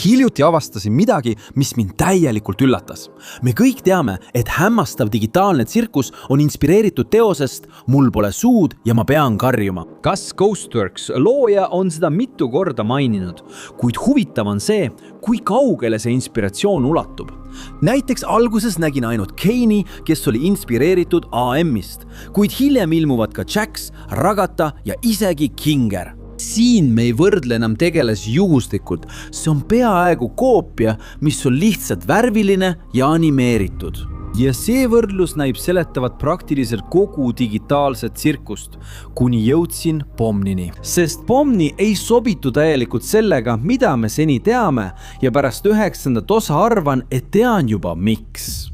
Hiljuti avastasin midagi, mis mind täielikult üllatas. Me kõik teame, et hämmastav digitaalne tsirkus on inspireeritud teosest Mul pole suud ja ma pean karjuma. Kas Ghostworks looja on seda mitu korda maininud, kuid huvitav on see, kui kaugele see inspiratsioon ulatub. Näiteks alguses nägin ainult Kane'i, kes oli inspireeritud AM-ist, kuid hiljem ilmuvad ka Jax, Ragata ja isegi Kinger. Siin me ei võrdle enam tegeles juhuslikult, see on peaaegu koopia, mis on lihtsalt värviline ja animeeritud. Ja see võrdlus näib seletavat praktiliselt kogu digitaalset tsirkust, kuni jõudsin Pomnini. Sest Pomni ei sobitu täielikult sellega, mida me seni teame ja pärast 9. osa arvan, et tean juba miks.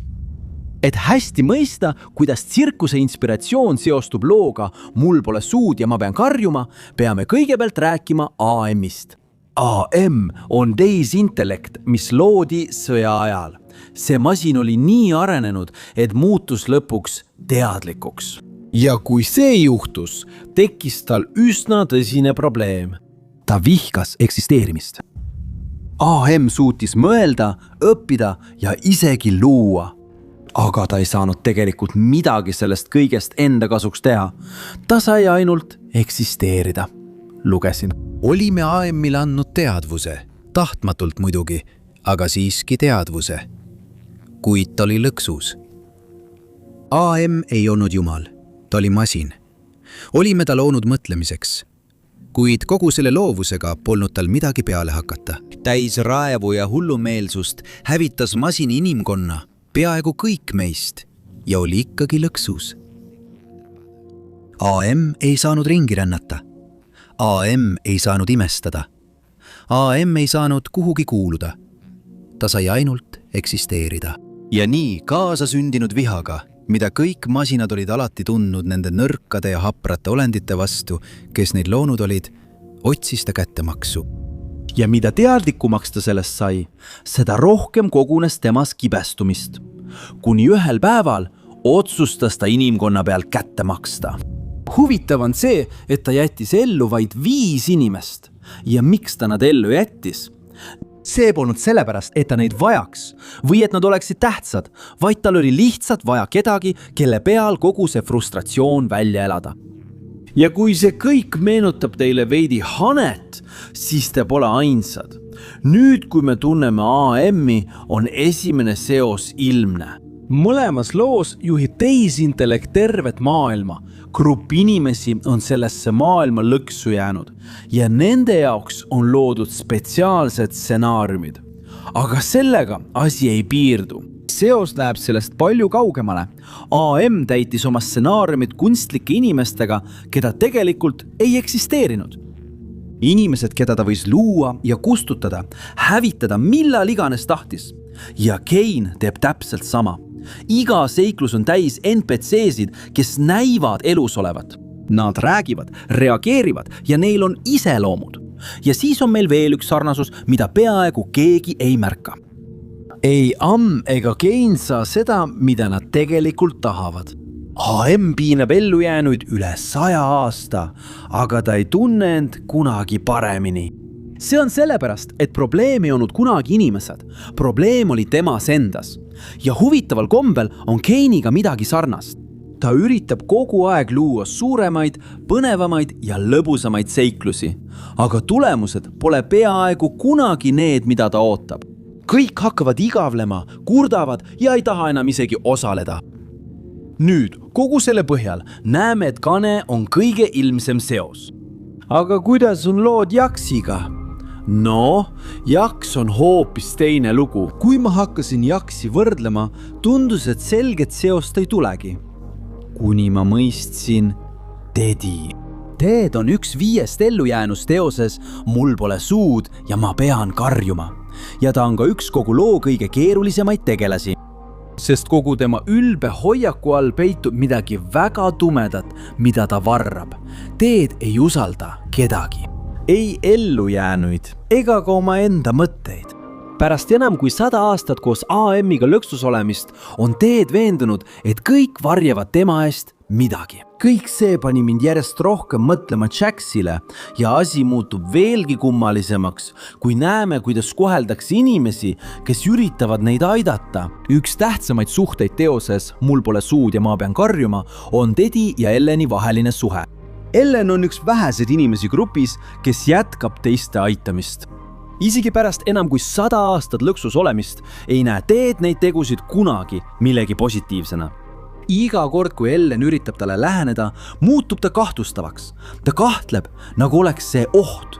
Et hästi mõista, kuidas tsirkuse inspiratsioon seostub looga Mul pole suud ja ma pean karjuma, peame kõigepealt rääkima AM-ist. AM on tehisintellekt, mis loodi sõja ajal. See masin oli nii arenenud, et muutus lõpuks teadlikuks. Ja kui see juhtus, tekkis tal üsna tõsine probleem. Ta vihkas eksisteerimist. AM suutis mõelda, õppida ja isegi luua. Aga ta ei saanud tegelikult midagi sellest kõigest enda kasuks teha. Ta sai ainult eksisteerida. Lugesin. Olime AM-ile andnud teadvuse, tahtmatult muidugi, aga siiski teadvuse. Kuid ta oli lõksus. AM ei olnud jumal, ta oli masin. Olime ta loonud mõtlemiseks. Kuid kogu selle loovusega polnud tal midagi peale hakata. Täis raevu ja hullumeelsust hävitas masin inimkonna, peaaegu kõik meist, ja oli ikkagi lõksus. AM ei saanud ringi rännata. AM ei saanud imestada. AM ei saanud kuhugi kuuluda. Ta sai ainult eksisteerida. Ja nii kaasasündinud vihaga, mida kõik masinad olid alati tundnud nende nõrkade ja haprate olendite vastu, kes neid loonud olid, otsis ta kättemaksu. Ja mida teadlikumaks ta sellest sai, seda rohkem kogunes temas kibestumist. Kuni ühel päeval otsustas ta inimkonna peal kätte maksta. Huvitav on see, et ta jättis ellu vaid 5 inimest. Ja miks ta nad ellu jättis? See polnud sellepärast, et ta neid vajaks või et nad oleksid tähtsad, vaid tal oli lihtsalt vaja kedagi, kelle peal kogu see frustratsioon välja elada. Ja kui see kõik meenutab teile veidi Hanet, siis te pole ainsad. Nüüd, kui me tunneme AM-i, on esimene seos ilmne. Mõlemas loos juhib tehisintellekt tervet maailma. Grupp inimesi on sellesse maailma lõksu jäänud ja nende jaoks on loodud spetsiaalsed stsenaariumid. Aga sellega asi ei piirdu. Seos läheb sellest palju kaugemale. AM täitis oma stsenaariumid kunstlike inimestega, keda tegelikult ei eksisteerinud. Inimesed, keda ta võis luua ja kustutada, hävitada millal iganes tahtis. Ja Kane teeb täpselt sama. Iga seiklus on täis NPC-sid, kes näivad elus olevat. Nad räägivad, reageerivad ja neil on iseloomud. Ja siis on meil veel üks sarnasus, mida peaaegu keegi ei märka. Ei Am ega Kane saa seda, mida nad tegelikult tahavad. AM piinab ellu jäänuid üle 100 aasta, aga ta ei tunne end kunagi paremini. See on sellepärast, et probleem ei olnud kunagi inimesed. Probleem oli temas endas. Ja huvitaval kombel on Kane'iga midagi sarnast. Ta üritab kogu aeg luua suuremaid, põnevamaid ja lõbusamaid seiklusi. Aga tulemused pole peaaegu kunagi need, mida ta ootab. Kõik hakkavad igavlema, kurdavad ja ei taha enam isegi osaleda. Nüüd, kogu selle põhjal näeme, et Kane on kõige ilmsem seos. Aga kuidas on lood Jaksiga? No, Jaks on hoopis teine lugu. Kui ma hakkasin Jaksi võrdlema, tundus, et selget seost ei tulegi. Kuni ma mõistsin Teddy. Ted on üks 5 ellujäänust teoses Mul pole suud ja ma pean karjuma. Ja ta on ka üks kogu loo kõige keerulisemaid tegelasi. Sest kogu tema ülbe hoiaku all peitub midagi väga tumedat, mida ta varrab. Ted ei usalda kedagi. Ei ellujäänuid ega ka oma enda mõtteid. pärast enam kui 100 aastat koos AM-iga lõksus olemist on Ted veendunud, et kõik varjavad tema eest midagi. Kõik see pani mind järjest rohkem mõtlema Jacksile ja asi muutub veelgi kummalisemaks, kui näeme, kuidas koheldakse inimesi, kes üritavad neid aidata. Üks tähtsamaid suhteid teoses Mul pole suud ja ma pean karjuma on Teddy ja Elleni vaheline suhe. Ellen on üks väheseid inimesi grupis, kes jätkab teiste aitamist. Isegi pärast enam kui 100 aastat lõksus olemist ei näe Ted neid tegusid kunagi millegi positiivsena. Iga kord, kui Ellen üritab talle läheneda, muutub ta kahtlustavaks. Ta kahtleb, nagu oleks see oht.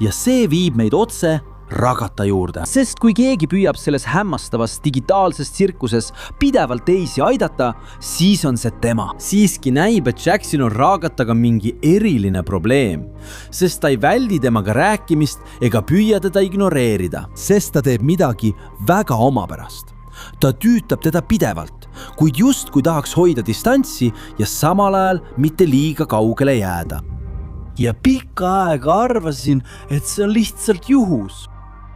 Ja see viib meid otse Ragata juurde. Sest kui keegi püüab selles hämmastavas digitaalses tsirkuses pidevalt teisi aidata, siis on see tema. Siiski näib, et Jacksil on Ragataga mingi eriline probleem, sest ta ei väldi temaga rääkimist ega püüa teda ignoreerida, sest ta teeb midagi väga omapärast. Ta tüütab teda pidevalt, kuid just kui tahaks hoida distantsi ja samal ajal mitte liiga kaugele jääda. Ja pikka aega arvasin, et see on lihtsalt juhus.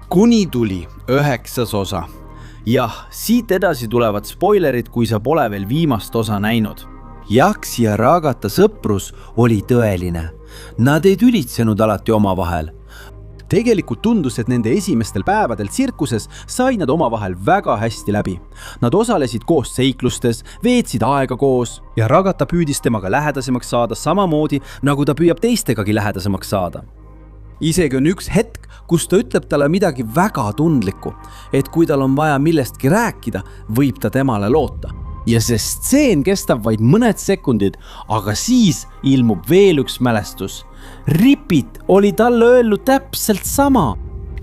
Kuni tuli 9. osa. Jah, siit edasi tulevad spoilerid, kui sa pole veel viimast osa näinud. Jax ja Ragata sõprus oli tõeline. Nad ei tülitsenud alati omavahel. Tegelikult tundus, et nende esimestel päevadel tsirkuses said nad omavahel väga hästi läbi. Nad osalesid koos seiklustes, veetsid aega koos ja Ragata püüdis temaga lähedasemaks saada samamoodi, nagu ta püüab teistegagi lähedasemaks saada. Isegi on üks hetk, kus ta ütleb talle midagi väga tundlikku, et kui tal on vaja millestki rääkida, võib ta temale loota. Ja see stseen kestab vaid mõned sekundid, aga siis ilmub veel üks mälestus. Ripit oli talle öelnud täpselt sama.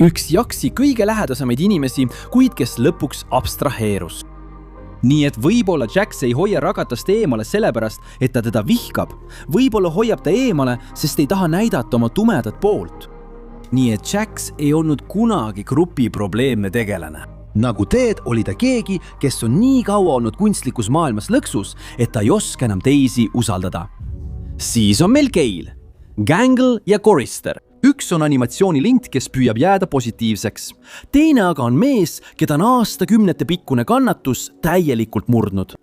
Üks Jaxi kõige lähedasemaid inimesi, kuid kes lõpuks abstraheerus. Nii et võib-olla Jax ei hoia Ragatast eemale sellepärast, et ta teda vihkab. Võib-olla hoiab ta eemale, sest ei taha näidata oma tumedat poolt. Nii et Jax ei olnud kunagi grupi probleemne tegelane. Nagu Ted oli ta keegi, kes on nii kaua olnud kunstlikus maailmas lõksus, et ta ei oska enam teisi usaldada. Siis on meil Gale, Gangle ja Chorister. Üks on animatsioonilint, kes püüab jääda positiivseks. Teine aga on mees, keda on aastakümnete pikkune kannatus täielikult murdnud.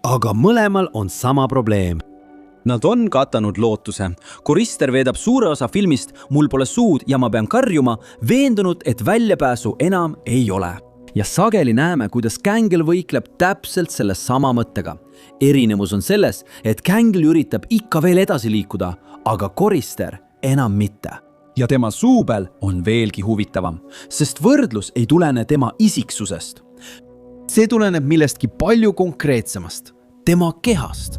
Aga mõlemal on sama probleem. Nad on katanud lootuse. Chorister veedab suure osa filmist Mul pole suud ja ma pean karjuma, veendunud, et väljapääsu enam ei ole. Ja sageli näeme, kuidas Gangle võikleb täpselt selle sama mõttega. Erinevus on selles, et Gangle üritab ikka veel edasi liikuda, aga Chorister enam mitte. Ja tema suubel on veelgi huvitavam, sest võrdlus ei tulene tema isiksusest. See tuleneb millestki palju konkreetsemast, tema kehast.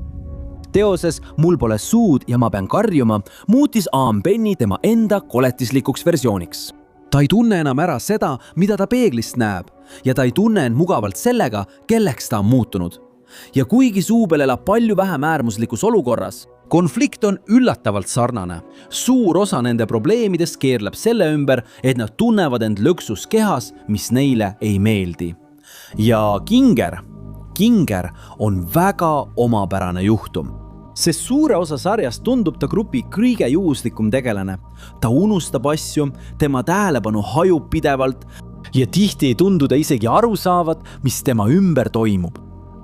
Teoses Mul pole suud ja ma pean karjuma muutis Aam Penny tema enda koletislikuks versiooniks. Ta ei tunne enam ära seda, mida ta peeglist näeb, ja ta ei tunne end mugavalt sellega, kelleks ta on muutunud. Ja kuigi suubel elab palju vähem äärmuslikus olukorras, konflikt on üllatavalt sarnane. Suur osa nende probleemidest keerleb selle ümber, et nad tunnevad end lõksus kehas, mis neile ei meeldi. Ja Ginger on väga omapärane juhtum. Sest suure osa sarjast tundub ta grupi kõige juhuslikum tegelane. Ta unustab asju, tema tähelepanu hajub pidevalt ja tihti ei tundu ta isegi aru saavat, mis tema ümber toimub.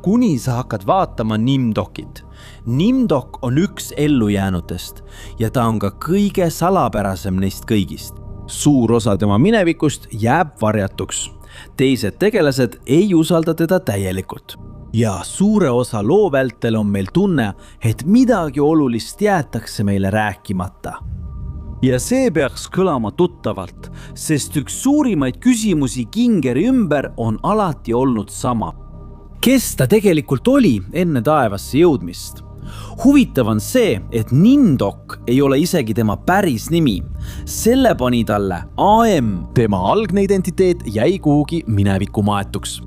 Kuni sa hakkad vaatama Nimdokit. Nimdok on üks ellujäänutest ja ta on ka kõige salapärasem neist kõigist. Suur osa tema minevikust jääb varjatuks. Teised tegelased ei usalda teda täielikult. Ja suure osa loo vältel on meil tunne, et midagi olulist jäetakse meile rääkimata. Ja see peaks kõlama tuttavalt, sest üks suurimaid küsimusi Gingeri ümber on alati olnud sama. Kes ta tegelikult oli enne taevasse jõudmist? Huvitav on see, et Nimdok ei ole isegi tema päris nimi. Selle pani talle AM. Tema algne identiteet jäi kuhugi minevikku maetuks.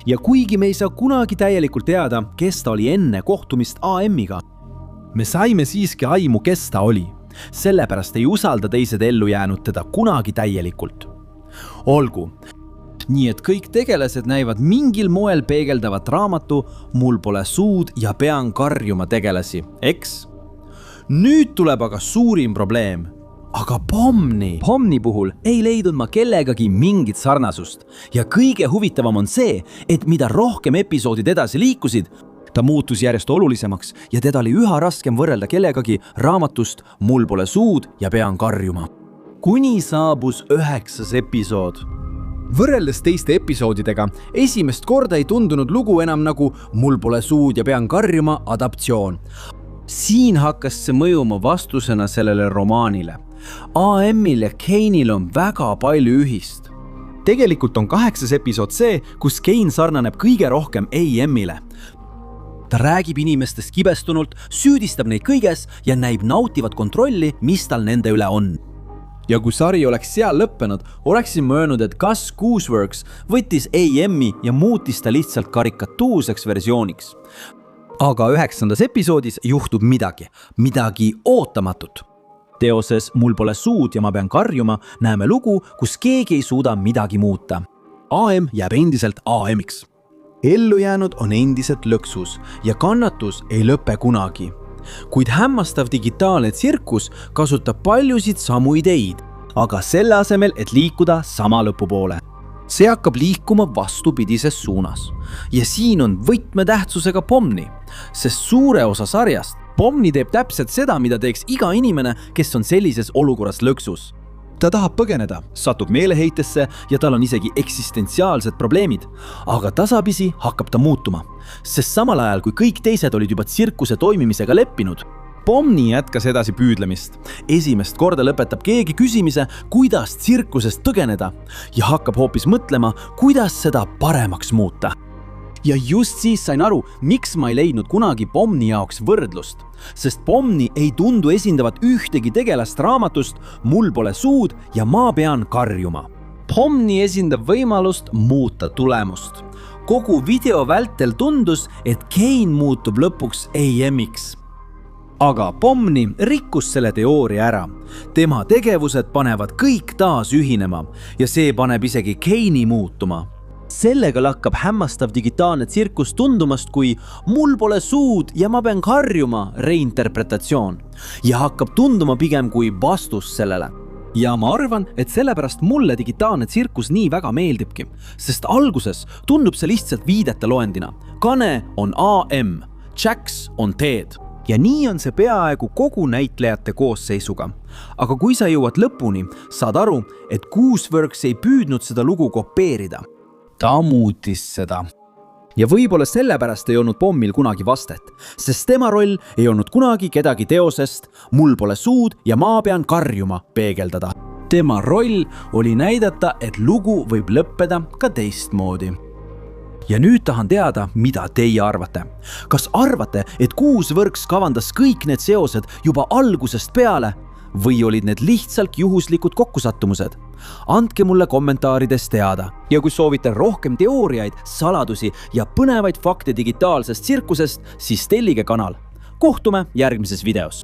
Ja kuigi me ei saa kunagi täielikult teada, kes ta oli enne kohtumist AM-iga, me saime siiski aimu, kes ta oli. Sellepärast ei usalda teised ellu jäänud teda kunagi täielikult. Olgu. Nii et kõik tegelased näivad mingil moel peegeldavat raamatu Mul pole suud ja pean karjuma tegelasi, eks? Nüüd tuleb aga suurim probleem. aga Pomni puhul ei leidnud ma kellegagi mingit sarnasust ja kõige huvitavam on see, et mida rohkem episoodid edasi liikusid, ta muutus järjest olulisemaks ja teda oli üha raskem võrrelda kellegagi raamatust Mul pole suud ja pean karjuma. Kuni saabus 9. episood. Võrreldes teiste episoodidega, esimest korda ei tundunud lugu enam nagu Mul pole suud ja pean karjuma adaptsioon. Siin hakkas see mõjuma vastusena sellele romaanile. AM-il ja Kane'il on väga palju ühist. Tegelikult on 8. episood see, kus Kane sarnaneb kõige rohkem AM-ile. Ta räägib inimestest kibestunult, süüdistab neid kõiges ja näib nautivat kontrolli, mis tal nende üle on. Ja kui sari oleks seal lõppenud, oleksin möönud, et Gus Gooseworks võttis AM-i ja muutis ta lihtsalt karikatuurseks versiooniks. Aga 9. episoodis juhtub midagi ootamatut. Teoses Mul pole suud ja ma pean karjuma näeme lugu, kus keegi ei suuda midagi muuta. AM jääb endiselt AM-iks. Ellujäänud on endiselt lõksus ja kannatus ei lõpe kunagi. Kuid hämmastav digitaalne tsirkus kasutab paljusid samu ideid, aga selle asemel, et liikuda sama lõpu poole. See hakkab liikuma vastupidises suunas. Ja siin on võtmetähtsusega Pomni, sest suure osa sarjast Pomni teeb täpselt seda, mida teeks iga inimene, kes on sellises olukorras lõksus. Ta tahab põgeneda, satub meeleheitesse ja tal on isegi eksistentsiaalsed probleemid, aga tasapisi hakkab ta muutuma, sest samal ajal kui kõik teised olid juba tsirkuse toimimisega leppinud, Pomni jätkas edasi püüdlemist. Esimest korda lõpetab keegi küsimise, kuidas tsirkusest põgeneda ja hakkab hoopis mõtlema, kuidas seda paremaks muuta. Ja just siis sain aru, miks ma ei leidnud kunagi Pomni jaoks võrdlust, sest Pomni ei tundu esindavat ühtegi tegelast raamatust Mul pole suud ja ma pean karjuma. Pomni esindab võimalust muuta tulemust. Kogu video vältel tundus, et Kane muutub lõpuks AM-iks. Aga Pomni rikkus selle teooria ära. Tema tegevused panevad kõik taas ühinema ja see paneb isegi Kane'i muutuma. Sellega lakkab hämmastav digitaalne tsirkus tundumast kui Mul pole suud ja ma pean karjuma reinterpretatsioon ja hakkab tunduma pigem kui vastus sellele. Ja ma arvan, et sellepärast mulle digitaalne tsirkus nii väga meeldibki, sest alguses tundub see lihtsalt viidete loendina. Kane on AM, Jax on Ted. Ja nii on see peaaegu kogu näitlejate koosseisuga. Aga kui sa jõuad lõpuni, saad aru, et Gooseworks ei püüdnud seda lugu kopeerida. Ta muutis seda. Ja võib-olla sellepärast ei olnud Pommil kunagi vastet, sest tema roll ei olnud kunagi kedagi teosest Mul pole suud ja ma pean karjuma peegeldada. Tema roll oli näidata, et lugu võib lõppeda ka teistmoodi. Ja nüüd tahan teada, mida teie arvate. Kas arvate, et Gooseworks kavandas kõik need seosed juba algusest peale või olid need lihtsalt juhuslikud kokkusattumused? Andke mulle kommentaarides teada. Ja kui soovite rohkem teooriaid, saladusi ja põnevaid fakte digitaalsest tsirkusest, siis tellige kanal. Kohtume järgmises videos.